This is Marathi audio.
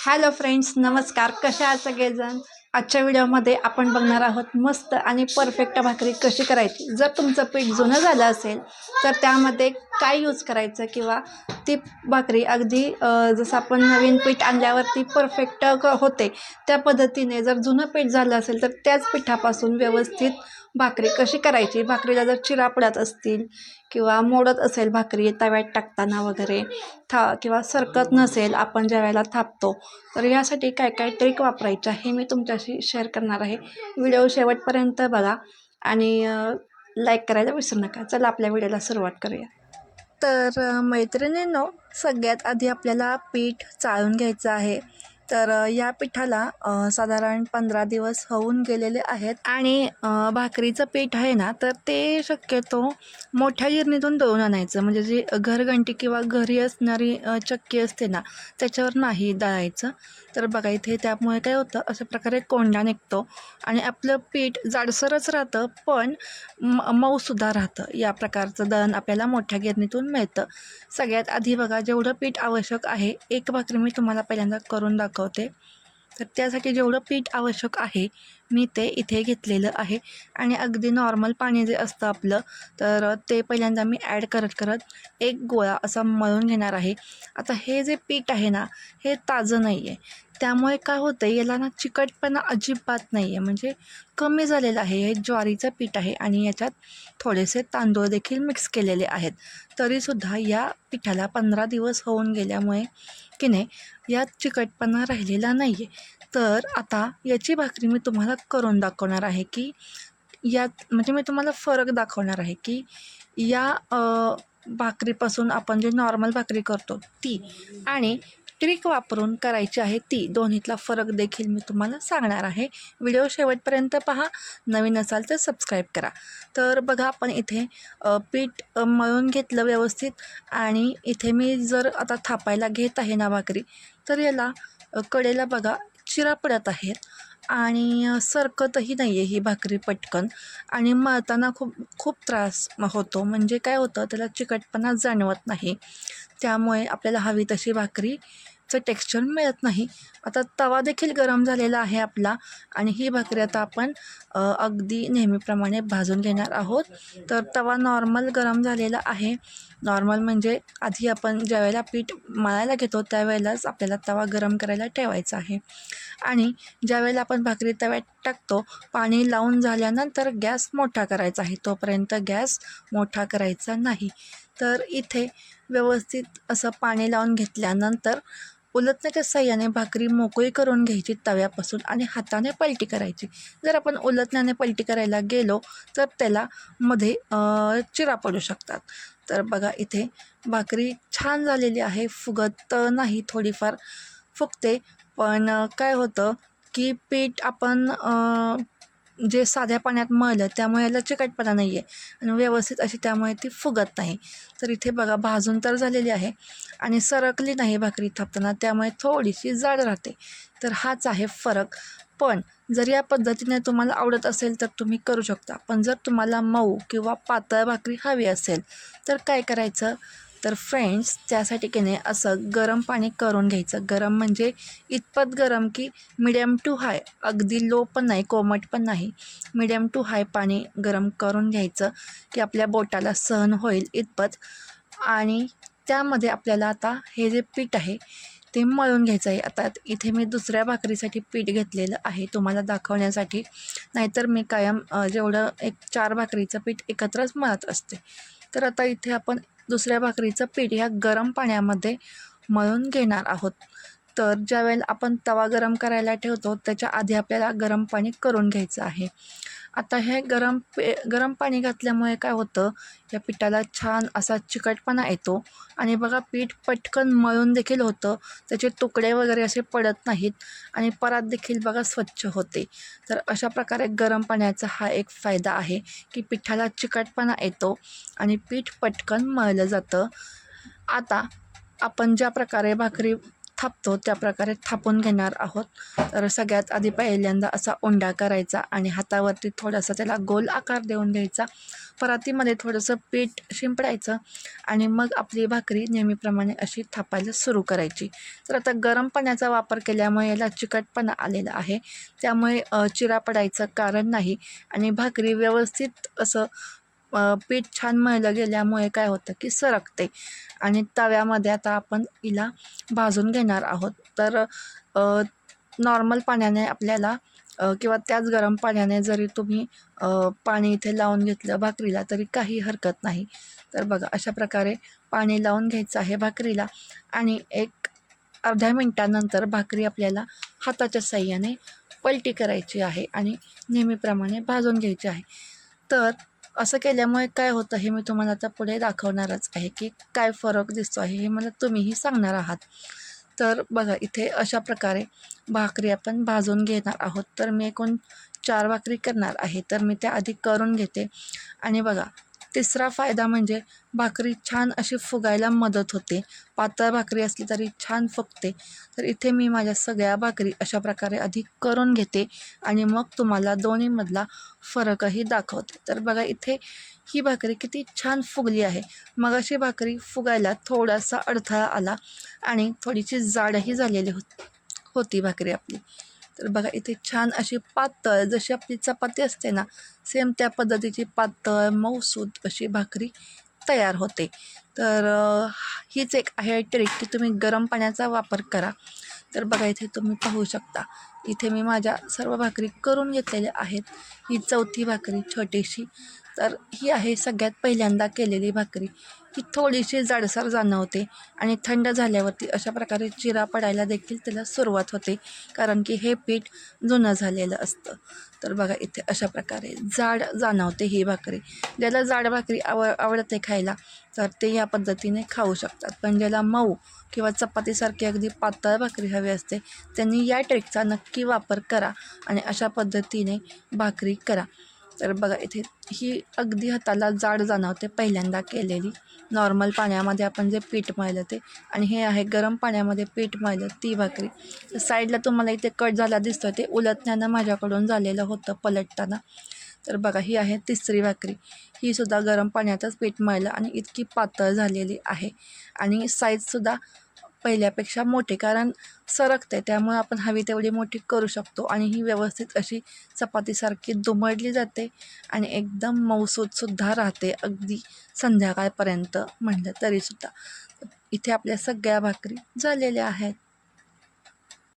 हॅलो फ्रेंड्स, नमस्कार. कशा आहात सगळेजण? आजच्या व्हिडिओमध्ये आपण बघणार आहोत मस्त आणि परफेक्ट भाकरी कशी करायची. जर तुमचं पीठ जुनं झालं असेल तर त्यामध्ये काय यूज करायचं किंवा ती भाकरी अगदी जसं आपण नवीन पीठ आणल्यावरती परफेक्ट होते त्या पद्धतीने जर जुनं पीठ झालं असेल तर त्याच पिठापासून व्यवस्थित भाकरी कशी करायची. भाकरीला जर चिरा पडत असतील किंवा मोडत असेल भाकरी तव्यात टाकताना वगैरे किंवा सरकत नसेल आपण ज्या वेळेला थापतो, तर यासाठी काय काय ट्रिक वापरायच्या हे मी तुमच्याशी शेअर करणार आहे. व्हिडिओ शेवटपर्यंत बघा आणि लाईक करायला विसरू नका. चला आपल्या व्हिडिओला सुरुवात करूया. तर मैत्रिणींनो, सगळ्यात आधी आपल्याला पीठ चाळून घ्यायचं आहे. तर या पिठाला साधारण 15 दिवस होऊन गेलेले आहेत आणि भाकरीचं पीठ आहे ना, तर ते शक्यतो मोठ्या गिरणीतून दळून आणायचं. म्हणजे जी घरघंटी किंवा घरी असणारी चक्की असते ना, त्याच्यावर नाही दळायचं. तर बघा इथे त्यामुळे काय होतं, अशा प्रकारे कोंडा निघतो आणि आपलं पीठ जाडसरच राहतं पण मऊसुद्धा राहतं. या प्रकारचं दळण आपल्याला मोठ्या गिरणीतून मिळतं. सगळ्यात आधी बघा, जेवढं पीठ आवश्यक आहे, एक भाकरी मी तुम्हाला पहिल्यांदा करून दाखवते. तर त्यासाठी जेवढं पीठ आवश्यक आहे मी ते इथे घेतलेलं आहे आणि अगदी नॉर्मल पाणी जे असतं आपलं, तर ते पहिल्यांदा मी ॲड करत करत एक गोळा असा मळून घेणार आहे. आता हे जे पीठ आहे ना, हे ताजं नाही आहे, त्यामुळे काय होतं आहे, याला ना चिकटपणा अजिबात नाही आहे, म्हणजे कमी झालेलं आहे. हे ज्वारीचं पीठ आहे आणि याच्यात थोडेसे तांदूळ देखील मिक्स केलेले आहेत. तरीसुद्धा या पिठाला 15 दिवस होऊन गेल्यामुळे की नाही यात चिकटपणा राहिलेला नाही आहे. तर आता याची भाकरी मी तुम्हाला करून दाखवणार आहे की यात म्हणजे मी तुम्हाला फरक दाखवणार आहे की या भाकरीपासून आपण जे नॉर्मल भाकरी करतो ती आणि ट्रिक वापरून करायची आहे ती, दोन्हीतला फरक देखील मी तुम्हाला सांगणार आहे. व्हिडिओ शेवटपर्यंत पहा. नवीन असाल तर सबस्क्राईब करा. तर बघा, आपण इथे पीठ मळून घेतलं व्यवस्थित आणि इथे मी जर आता थापायला घेत आहे ना भाकरी, तर याला कडेला बघा चिरा पडत आहेत आणि सरकतही नाही आहे ही भाकरी पटकन आणि मळताना खूप खूप त्रास होतो. म्हणजे काय होतं, त्याला चिकटपणा जाणवत नाही, त्यामुळे आपल्याला हवी तशी भाकरीचं टेक्स्चर मिळत नाही. आता तवा देखील गरम झालेला आहे आपला आणि ही भाकरी आता आपण अगदी नेहमीप्रमाणे भाजून घेणार आहोत. तर तवा नॉर्मल गरम झालेला आहे. नॉर्मल म्हणजे आधी आपण ज्यावेळेला पीठ मळायला घेतो त्यावेळेलाच आपल्याला तवा गरम करायला ठेवायचा आहे आणि ज्यावेळेला आपण भाकरी तव्यात टाकतो, पाणी लावून झाल्यानंतर गॅस मोठा करायचा आहे, तोपर्यंत गॅस मोठा करायचा नाही. तर इथे व्यवस्थित असं पाणी लावून घेतल्यानंतर उलटण्याच्या साहाय्याने भाकरी मोकळी करून घ्यायची तव्यापासून आणि हाताने पलटी करायची. जर आपण उलटण्याने पलटी करायला गेलो तर त्याला मध्ये चिरा पडू शकतात. तर बघा, इथे भाकरी छान झालेली आहे, फुगत नाही, थोडीफार फुगते. पण काय होतं की पीठ आपण जे साध्या पाण्यात मळलं त्यामुळे याला चिकटपणा नाही आहे आणि व्यवस्थित अशी त्यामुळे ती फुगत नाही. तर इथे बघा, भाजून तर झालेली आहे आणि सरकली नाही भाकरी थापताना, त्यामुळे थोडीशी जाड राहते. तर हाच आहे फरक. पण जर या पद्धतीने तुम्हाला आवडत असेल तर तुम्ही करू शकता. पण जर तुम्हाला मऊ किंवा पातळ भाकरी हवी असेल तर काय करायचं, तर फ्रेंड्स त्यासाठी की नाही असं गरम पाणी करून घ्यायचं. गरम म्हणजे इतपत गरम की मिडियम टू हाय, अगदी लो पण नाही, कोमट पण नाही, मिडियम टू हाय पाणी गरम करून घ्यायचं की आपल्या बोटाला सहन होईल इतपत. आणि त्यामध्ये आपल्याला आता हे जे पीठ आहे ते मळून घ्यायचं आहे. आता इथे मी दुसऱ्या भाकरीसाठी पीठ घेतलेलं आहे तुम्हाला दाखवण्यासाठी, नाहीतर मी कायम जेवढं एक 4 भाकरीचं पीठ एकत्रच मळत असते. तर आता इथे आपण दुसऱ्या भाकरीचं पीठ ह्या गरम पाण्यामध्ये मळून घेणार आहोत. तर ज्यावेळेला आपण तवा गरम करायला ठेवतो त्याच्या आधी आपल्याला गरम पाणी करून घ्यायचं आहे. आता हे गरम पाणी घातल्यामुळे काय होतं, या पिठाला छान असा चिकटपणा येतो आणि बघा पीठ पटकन मळून देखील होतं, त्याचे तुकडे वगैरे असे पडत नाहीत आणि परात देखील बघा स्वच्छ होते. तर अशा प्रकारे गरम पाण्याचा हा एक फायदा आहे की पिठाला चिकटपणा येतो आणि पीठ पटकन मळलं जातं. आता आपण ज्या प्रकारे भाकरी थापतो त्या प्रकारे थापून घेणार आहोत. तर सगळ्यात आधी पहिल्यांदा असा उंडा करायचा आणि हातावरती थोडासा त्याला गोल आकार देऊन घ्यायचा. परातीमध्ये थोडंसं पीठ शिंपडायचं आणि मग आपली भाकरी नेहमीप्रमाणे अशी थापायला सुरू करायची. तर आता गरम पाण्याचा वापर केल्यामुळे याला चिकटपणा आलेला आहे, त्यामुळे चिरा पडायचं कारण नाही आणि भाकरी व्यवस्थित असं पीठ छान मळलं गेल्यामुळे काय होतं की सरकते. आणि तव्यामध्ये आता आपण हिला भाजून घेणार आहोत. तर नॉर्मल पाण्याने आपल्याला किंवा त्याच गरम पाण्याने जरी तुम्ही पाणी इथे लावून घेतलं भाकरीला तरी काही हरकत नाही. तर बघा अशा प्रकारे पाणी लावून घ्यायचं आहे भाकरीला आणि एक अर्ध्या मिनटानंतर भाकरी आपल्याला हाताच्या साहाय्याने पलटी करायची आहे आणि नेहमीप्रमाणे भाजून घ्यायची आहे. तर असं केल्यामुळे काय होतं हे मी तुम्हाला आता पुढे दाखवणारच आहे की काय फरक दिसतो आहे हे मला तुम्हीही सांगणार आहात. तर बघा इथे अशा प्रकारे भाकरी आपण भाजून घेणार आहोत. तर मी एकूण 4 भाकरी करणार आहे, तर मी त्या आधी करून घेते. आणि बघा तिसरा फायदा म्हणजे भाकरी छान अशी फुगायला मदत होते. पातळ भाकरी असली तरी छान फुगते. तर इथे मी माझ्या सगळ्या भाकरी अशा प्रकारे आधी करून घेते आणि मग तुम्हाला दोन्हीमधला फरकही दाखवते. तर बघा इथे ही भाकरी किती छान फुगली आहे. मग अशी भाकरी फुगायला थोडासा अडथळा आला आणि थोडीशी जाडही झालेली होती भाकरी आपली. तर बघा इथे छान अशी पातळ जशी आपली चपाती असते ना, सेम त्या पद्धतीची पातळ मऊसूद अशी भाकरी तयार होते. तर हीच एक आहे ट्रिक की तुम्ही गरम पाण्याचा वापर करा. तर बघा इथे तुम्ही पाहू शकता, इथे मी माझ्या सर्व भाकरी करून घेतलेल्या आहेत. ही चौथी भाकरी छोटीशी. तर ही आहे सगळ्यात पहिल्यांदा केलेली भाकरी. ही थोडीशी जाडसर जाणवते आणि थंड झाल्यावरती अशा प्रकारे चिरा पडायला देखील त्याला सुरुवात होते, कारण की हे पीठ जुनं झालेलं असतं. तर बघा इथे अशा प्रकारे जाड जाणवते ही भाकरी. ज्याला जाड भाकरी आवडते खायला तर ते या पद्धतीने खाऊ शकतात, पण ज्याला मऊ किंवा चपातीसारखी अगदी पातळ भाकरी हवी असते त्यांनी या ट्रिकचा नक्की वापर करा आणि अशा पद्धतीने भाकरी करा. तर बघा इथे ही अगदी हाताला जाड जाणवते पहिल्यांदा केलेली. नॉर्मल पाण्यामध्ये आपण जे पीठ मळलं ते, आणि हे आहे गरम पाण्यामध्ये पीठ मळलं ती भाकरी. तर साईडला तुम्हाला इथे कट झाला दिसतोय ते उलटण्यानं माझ्याकडून झालेलं होतं पलटताना. तर बघा ही आहे तिसरी भाकरी. ही सुद्धा गरम पाण्यातच पीठ मळलं आणि इतकी पातळ झालेली आहे आणि साईजसुद्धा पहिल्यापेक्षा मोठी, कारण सरकते त्यामुळे आपण हवी तेवढी मोठी करू शकतो आणि ही व्यवस्थित अशी चपातीसारखी दुमडली जाते आणि एकदम मऊसूदसुद्धा राहते अगदी संध्याकाळपर्यंत म्हटलं तरीसुद्धा. इथे आपल्या सगळ्या भाकरी झालेल्या आहेत.